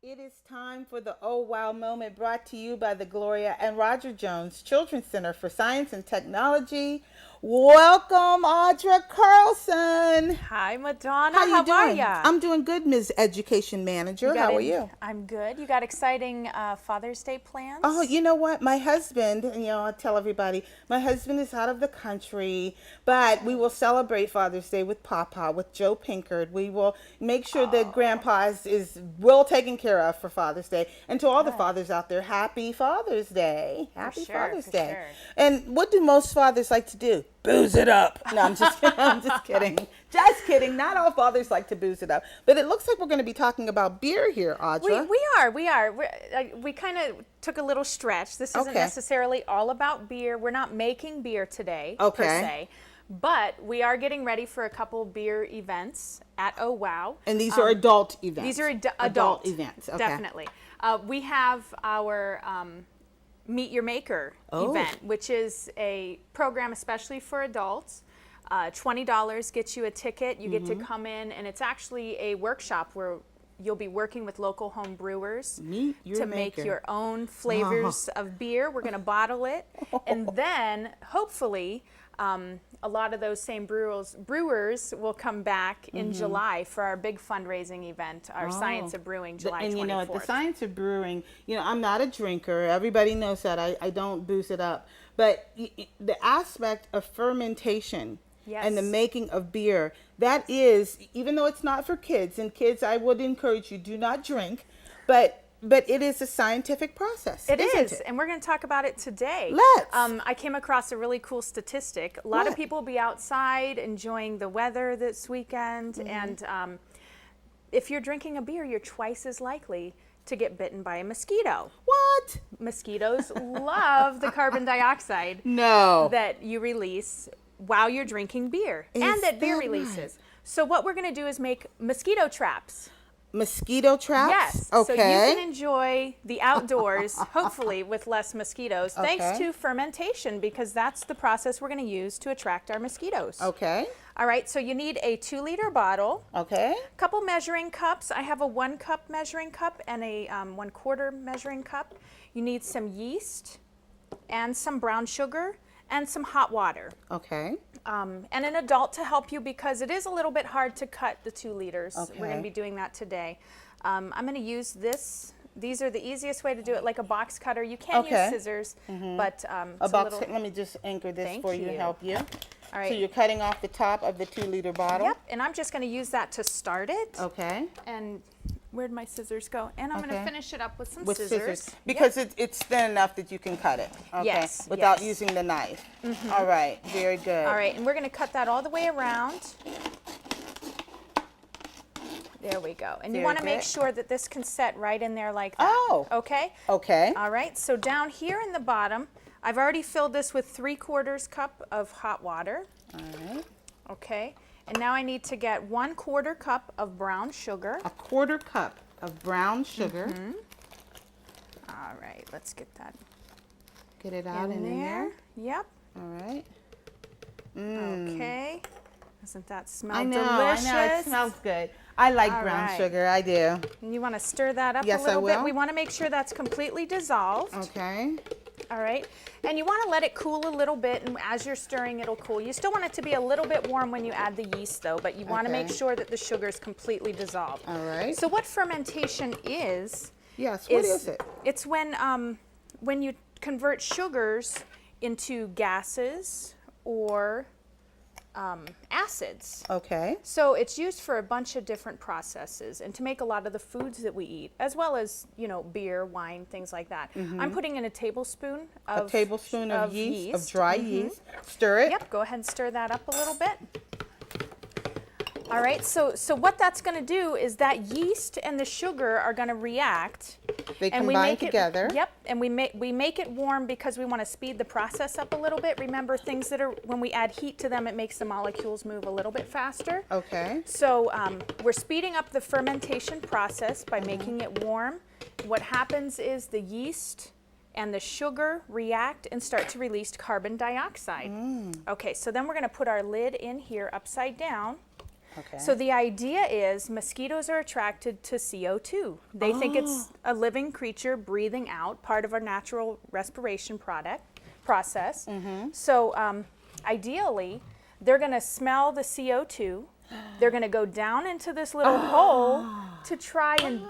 It is time for the Oh Wow moment brought to you by the Gloria and Roger Jones Children's Center for Science and Technology. Welcome, Audra Carlson. Hi, Madonna. How you are doing? ya? I'm doing good, Ms. Education Manager. How are you? I'm good. You got exciting Father's Day plans? Oh, you know what? My husband, I tell everybody, my husband is out of the country, but we will celebrate Father's Day with Papa, with Joe Pinkard. We will make sure that Grandpa is well taken care of for Father's Day. And to all the fathers out there, happy Father's Day. Happy Father's Day. Sure. And what do most fathers like to do? Booze it up. No, I'm just kidding. I'm just kidding. Just kidding. Not all fathers like to booze it up. But it looks like we're going to be talking about beer here, Audra. We are. We kind of took a little stretch. This isn't necessarily all about beer. We're not making beer today, per se. But we are getting ready for a couple beer events at Oh Wow. And these are adult events. These are adult events. Okay. Definitely. We have our Meet Your Maker event, which is a program especially for adults. $20 gets you a ticket. You get to come in, and it's actually a workshop where you'll be working with local home brewers to make your own flavors of beer. We're going to bottle it, and then hopefully a lot of those same brewers will come back in July for our big fundraising event, our Science of Brewing, July 24th. And you know, at the Science of Brewing, I'm not a drinker. Everybody knows that. I don't booze it up. But the aspect of fermentation and the making of beer, that is, even though it's not for kids, and kids, I would encourage you, do not drink, but it is a scientific process. It is, and we're going to talk about it today. Let's. I came across a really cool statistic. A lot of people will be outside enjoying the weather this weekend, and if you're drinking a beer, you're twice as likely to get bitten by a mosquito. What? Mosquitoes love the carbon dioxide that you release while you're drinking beer, and that beer releases. Right? So what we're going to do is make mosquito traps. Mosquito traps? Yes. Okay. So you can enjoy the outdoors, hopefully with less mosquitoes, thanks to fermentation, because that's the process we're going to use to attract our mosquitoes. Okay. All right, so you need a 2-liter bottle. Okay. A couple measuring cups. I have a 1-cup measuring cup and a 1/4 measuring cup. You need some yeast and some brown sugar and some hot water. Okay. And an adult to help you, because it is a little bit hard to cut the 2 liters. Okay. We're going to be doing that today. I'm going to use this. These are the easiest way to do it, like a box cutter. You can use scissors, but a box. Let me just anchor this for you to help you. All right. So you're cutting off the top of the 2-liter bottle. Yep. And I'm just going to use that to start it. Okay. And where'd my scissors go? And I'm going to finish it up with some scissors. Because it's thin enough that you can cut it. Okay. Yes. Without using the knife. All right. Very good. All right. And we're going to cut that all the way around. There we go. And you want to make sure that this can set right in there like that. Oh. Okay? Okay. All right. So down here in the bottom, I've already filled this with 3/4 cup of hot water. All right. Okay. And now I need to get 1/4 cup of brown sugar. 1/4 cup of brown sugar. All right. Let's get that. Get it out in there. Yep. All right. Okay. Doesn't that smell I delicious? know. It smells good. I like brown sugar. I do. And you want to stir that up a little bit. We want to make sure that's completely dissolved. Okay. All right. And you want to let it cool a little bit, and as you're stirring, it'll cool. You still want it to be a little bit warm when you add the yeast, though, but you want to make sure that the sugar is completely dissolved. All right. So what fermentation is? Yes. What is it? It's when you convert sugars into gases or acids. Okay. So it's used for a bunch of different processes and to make a lot of the foods that we eat, as well as, beer, wine, things like that. I'm putting in a tablespoon of yeast. Of dry yeast. Stir it. Yep, go ahead and stir that up a little bit. All right, so what that's going to do is that yeast and the sugar are going to react. They combine together. Yep, and we make it warm because we want to speed the process up a little bit. Remember, things that are, when we add heat to them, it makes the molecules move a little bit faster. Okay. So we're speeding up the fermentation process by making it warm. What happens is the yeast and the sugar react and start to release carbon dioxide. Okay, so then we're going to put our lid in here upside down. Okay. So the idea is mosquitoes are attracted to CO2. They think it's a living creature breathing out, part of our natural respiration process. So ideally, they're going to smell the CO2. They're going to go down into this little hole to try and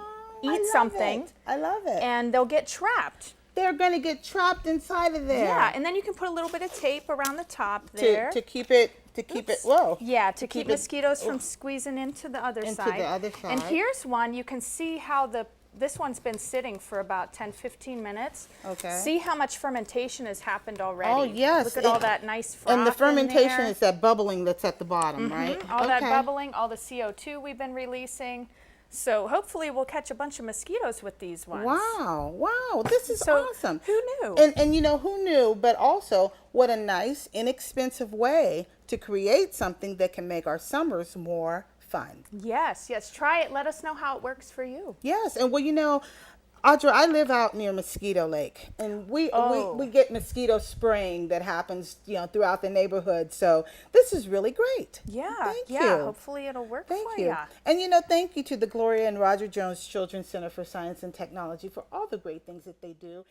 eat something. I love it. And they'll get trapped. They're going to get trapped inside of there. Yeah, and then you can put a little bit of tape around the top there. To keep it, whoa. Yeah, to keep mosquitoes from squeezing into the other side. Into the other side. And here's one, you can see how this one's been sitting for about 10-15 minutes. Okay. See how much fermentation has happened already. Oh, yes. Look at all that nice froth And the fermentation in there. is that bubbling that's at the bottom, right? All that bubbling, all the CO2 we've been releasing. So hopefully we'll catch a bunch of mosquitoes with these ones. Wow, this is awesome. Who knew? And you know, who knew, but also what a nice, inexpensive way to create something that can make our summers more fun. Yes, try it. Let us know how it works for you. Yes, and well, you know, Audra, I live out near Mosquito Lake, and we get mosquito spraying that happens, you know, throughout the neighborhood. So this is really great. Yeah, Thank you. Hopefully it'll work for you. And you know, thank you to the Gloria and Roger Jones Children's Center for Science and Technology for all the great things that they do.